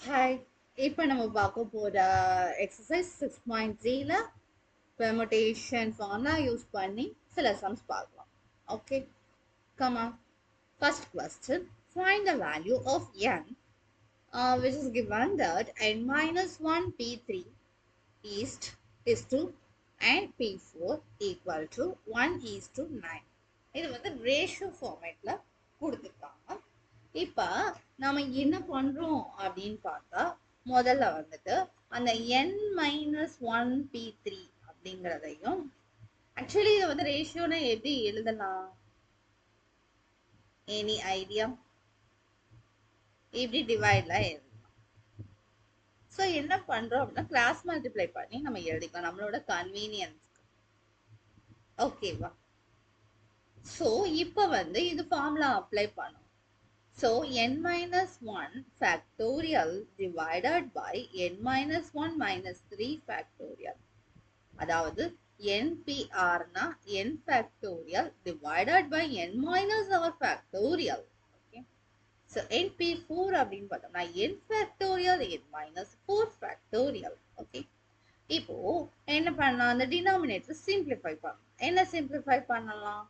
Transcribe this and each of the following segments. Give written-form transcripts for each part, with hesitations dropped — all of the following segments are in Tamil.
ஹாய், இப்போ நம்ம பார்க்க போகிற எக்ஸசைஸ் 6.3ல பெர்முடேஷன் ஃபார்முலா யூஸ் பண்ணி சில சம்ஸ் பார்க்கலாம். Okay, comma. First question, find the value of n, which is given that n minus 1 p3 is to and p4 equal to 1 is to 9. இது வந்து ரேஷியோ ஃபார்மேட்ல கொடுத்துருக்காங்க. இப்போ நம்ம என்ன பண்றோம் அப்படின்னு பார்த்தா, முதல்ல வந்துட்டு அந்த n மைனஸ் 1 p3 அப்படிங்கிறதையும், ஆக்சுவலி இதை வந்து ரேஷியோனா எப்படி எழுதலாம்? Any idea? எப்படி டிவைட்லாம் எழுதலாம்? ஸோ என்ன பண்றோம் அப்படின்னா, கிராஸ் மல்டிப்ளை பண்ணி நம்ம எழுதிக்கலாம் நம்மளோட கன்வீனியன்ஸ்க்கு. ஓகேவா? ஸோ இப்போ வந்து இது ஃபார்முலா அப்ளை பண்ணும். So n minus 1 factorial divided by n minus 1 minus 3 factorial. அதாவது NPR னா n factorial divided by n minus our factorial. Okay. So NP4 அப்படின்னு பார்த்தோம்னா n factorial n minus 4 factorial. Okay. இப்போ என்ன பண்ணலாம்? அந்த denominator simplify பண்ணலாம். என்ன simplify பண்ணலாம்?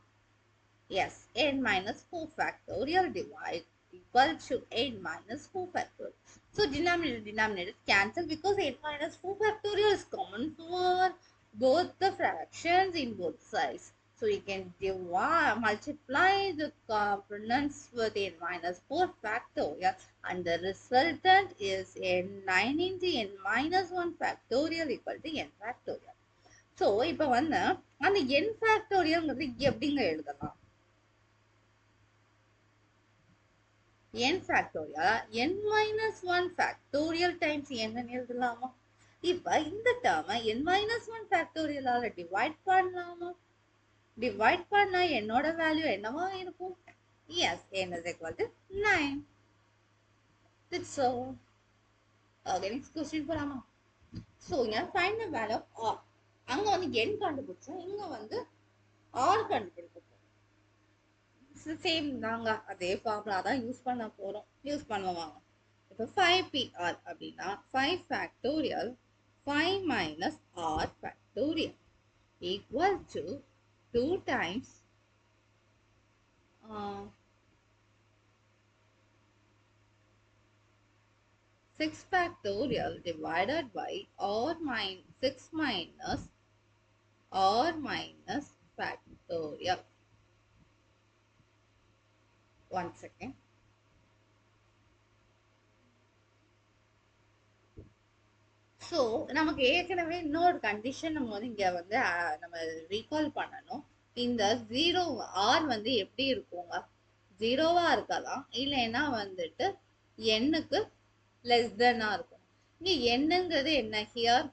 Yes, n minus 4 factorial divide equal to n minus 4 factorial. So denominator cancel because n minus 4 factorial is common for both the fractions in both sides. So you can multiply the components with n minus 4 factorial and the resultant is n9 into n minus 1 factorial equal to n factorial. So இப்போ வந்து அந்த n factorial எப்படிங்க எழுதலாம்? n factorial n minus 1 factorial times n எழுதலாமா? இப்ப இந்த டேர்மை n minus 1 factorial ஆல டிவைட் பண்ணலாமா? டிவைட் பண்ணா என்னோட வேல்யூ என்னவா இருக்கும்? Yes, n is equal to 9. That's all. Okay, next question போலாமா? So இங்க find the value of r. அங்க வந்து n கண்டுபிடிச்சோம், இங்க வந்து r கண்டுபிடிச்சோம். சேம் தாங்க, அதே ஃபார்முலா தான் யூஸ் பண்ண போறோம். யூஸ் பண்ணுவாங்க. இப்போ 5pr அப்படின்னா 5 factorial 5 minus r factorial equal to 2 times 6 factorial divided by r minus 6 minus r minus factorial. One second. So நமக்கு ஏற்கனவே இன்னொரு கண்டிஷன் நம்ம வந்து இங்கே வந்து நம்ம ரீகால் பண்ணணும். இந்த 0 ஆர் வந்து எப்படி இருக்குங்க? 0வா இருக்கலாம், இல்லைன்னா வந்துட்டு எண்ணுக்கு லெஸ் தென்னா இருக்கும். இங்கே எண்ணுங்கிறது என்ன? ஹியர்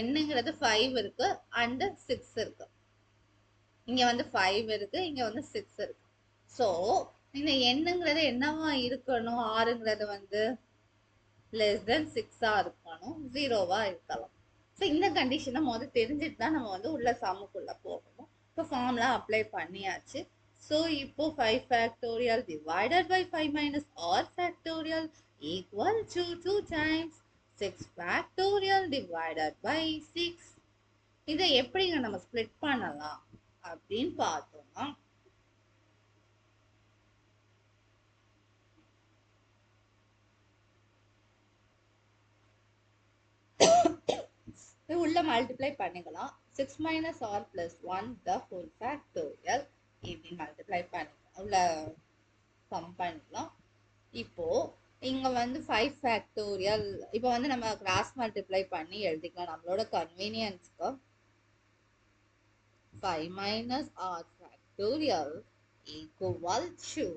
எண்ணுங்கிறது 5 இருக்கு அண்ட் 6 இருக்கு. இங்க வந்து 5 இருக்கு, இங்க வந்து 6 இருக்கு. ஸோ இந்த எண்ணுங்கிறது என்னவா இருக்கணும்? ஆறுங்கிறது வந்து லெஸ் தென் 6ஆ இருக்கணும், 0வா இருக்கலாம். ஸோ இந்த கண்டிஷனை முதல்ல தெரிஞ்சுட்டு தான் நம்ம வந்து உள்ள சம்முக்குள்ள போகணும். இப்போ ஃபார்முலா அப்ளை பண்ணியாச்சு. ஸோ இப்போ 5 factorial divided by 5 minus r factorial equal to 2 times 6 factorial divided by 6. இதை எப்படிங்க நம்ம ஸ்ப்ளிட் பண்ணலாம் அப்படின்னு பார்த்தோம்னா, உள்ள மல்டிப்ளை பண்ணிக்கலாம். 6 minus r plus 1 the whole factorial இப்படி மல்டிப்ளை பண்ணிக்கலாம், உள்ள சம் பண்ணிக்கலாம். இப்போ இங்க வந்து 5 factorial இப்போ வந்து நம்ம கிராஸ் மல்டிப்ளை பண்ணி எழுதிக்கலாம் நம்மளோட கன்வீனியன்ஸ்க்கு. 5 minus r factorial equal to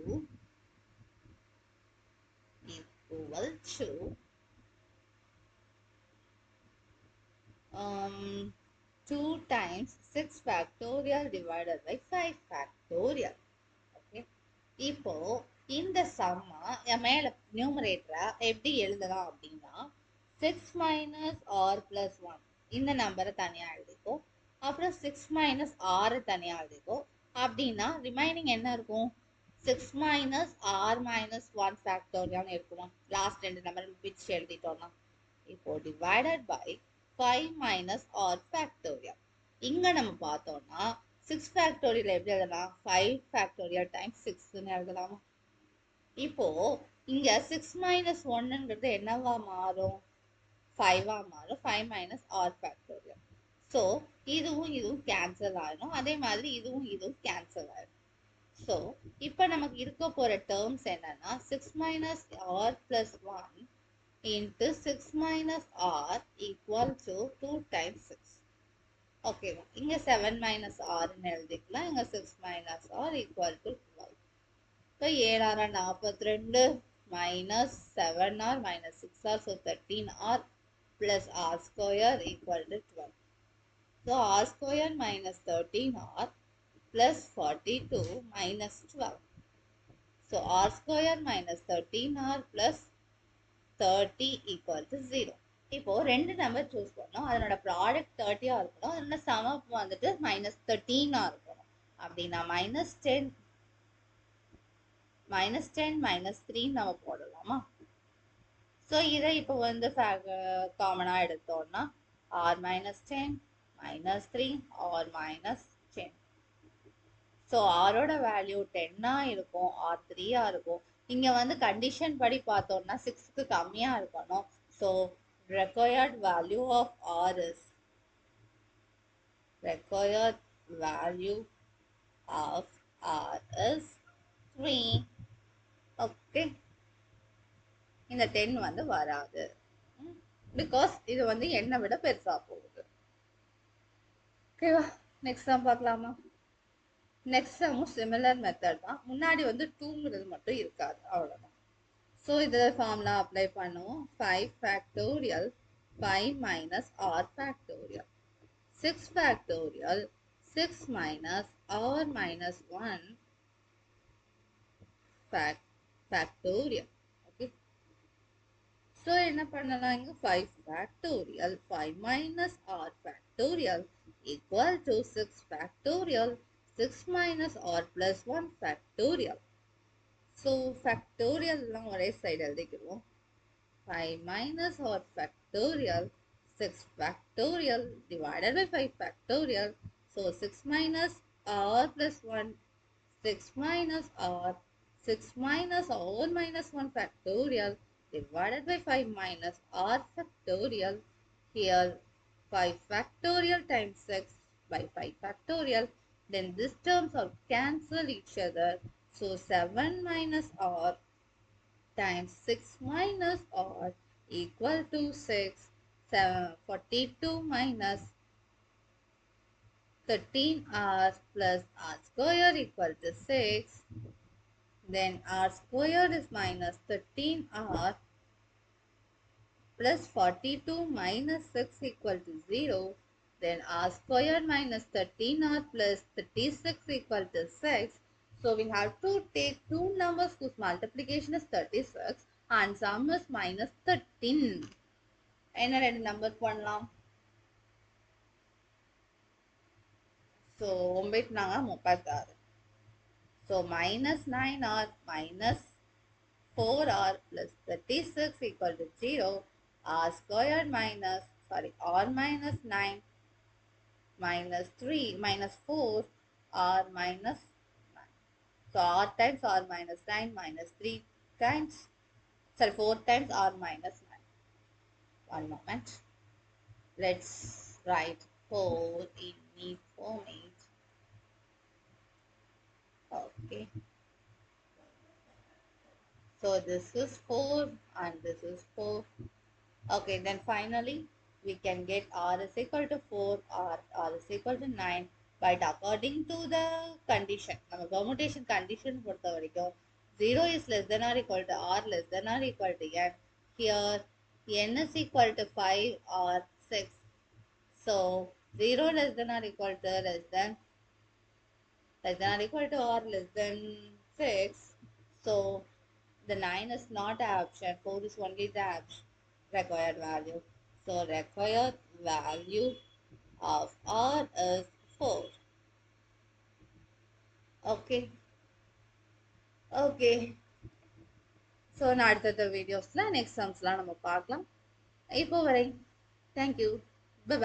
2 times 6 factorial divided by 5 factorial. Okay. இப்போ இந்த சம்மா மேல நியூமரேட்டரா எப்படி எழுதலாம் அப்படின்னா, 6 minus r plus 1 இந்த நம்பரை தனியா எழுதிக்கோ, அப்புறம் 6 minus r தனியா எழுதிக்கோ. அப்படின்னா ரிமைனிங் என்ன இருக்கும்? 6 minus r minus 1 factorial இருக்குமா லாஸ்ட் ரெண்டு நம்பர் பிரிச்சு எழுதிட்டோம்னா இப்போ divided by 5 minus r factorial இங்க நம்ம பார்த்தோம்னா 6 factorial எப்படி எழுதலாம் 5 factorial times 6 ன்னு எழுதலாமா இப்போ இங்க 6 minus 1ங்கிறது என்னவா மாறும் 5 மாறும் 5 minus r factorial ஸோ இதுவும் கேன்சல் ஆயிடும் அதே மாதிரி இதுவும் கேன்சல் ஆயிடும் ஸோ இப்போ நமக்கு இருக்க போற டேர்ம்ஸ் என்னன்னா 6 minus r plus 1 into 6 minus r equal to 2 times 6 ஓகேவா இங்க 7 minus r ன்னு எழுதிக்கலாம் இங்க 6 minus r equal to 12 இப்போ 7 ஆறு 42 minus 7r minus 6r so 13r plus r square equal to 12 so r square minus 13r plus 42 minus 12. So r square minus 13r plus 30 equal to 0. இப்போ ரெண்டு நம்பர் சூஸ் பண்ணோம் அதனோட ப்ராடக்ட் 30 இருக்கணும் அதனோட சம் அப் வந்துட்டு minus 13 இருக்கணும் அப்படின்னா -10 minus 3 நம்ம போடலாமா ஸோ இதை இப்போ வந்து காமனாக எடுத்தோம்னா r minus 10 minus 3 or minus 10 so ஆரோட வேல்யூ 10 இருக்கும் ஆர் 3 இருக்கும் இங்க வந்து கண்டிஷன் படி பார்த்தோம்னா 6க்கு கம்மியா இருக்கணும் so required value of r is required value of r is 3 okay இந்த 10 வந்து வராது பிகாஸ் இது வந்து என்னை விட பெருசா போகுது ஓகேவா நெக்ஸ்ட் தான் பார்க்கலாமா நெக்ஸ்ட் சம்மும் சிமிலர் மெத்தட் தான் முன்னாடி வந்து 2ங்கிறது மட்டும் இருக்காது அவ்வளோதான் ஸோ இதில் ஃபார்முலா அப்ளை பண்ணுவோம் 5 factorial 5 minus r factorial 6 factorial 6 minus r minus 1 factorial okay so என்ன பண்ணலாம் இங்கே 5 factorial 5 minus r factorial equal to 6 factorial 6 minus r plus 1 factorial. So factorial எல்லாம் ஒரே சைடு எழுதிக்கிறோம் 5 minus r factorial 6 factorial divided by 5 factorial. So 6 minus r plus 1 6 minus r 6 minus r minus 1 factorial divided by 5 minus r factorial. Here 5 factorial times 6 by 5 factorial. Then these terms are cancel each other. So 7 minus r times 6 minus r equal to 6. 42 minus 13r plus r square equal to 6. Then r square is minus 13r plus 42 minus 6 equal to 0. Then r square minus 13r plus 36 equal to 6. So we have to take two numbers whose multiplication is 36 and sum is minus 13. என்ன ரெண்டு நம்பர் பண்ணலாம் ஸோ 9 நாங்க 36 so -9r minus 4r plus 36 equal to 0. R squared minus r minus 9 minus 3 minus 4 r minus 9. So r times r minus 9 minus 3 times 4 times r minus 9. One moment. Let's write 4 in neat format. Okay. So this is 4 and this is 4. Okay, then finally we can get r is equal to 4 or r is equal to 9. But according to the condition, நம்ம permutation condition பொறுத்த வரைக்கும் 0 is less than or equal to r less than or equal to n. Here n is equal to 5 or 6. So 0 less than or equal to or equal to or less than 6. So the 9 is not an option. 4 is only the option. Required value. So required value of r is 4. Okay. Okay. So நான் அடுத்தடுத்த வீடியோஸ்ல நெக்ஸ்ட் சம்ஸ்லாம் நம்ம பார்க்கலாம். இப்போ வரை தேங்க் யூ. பாய்.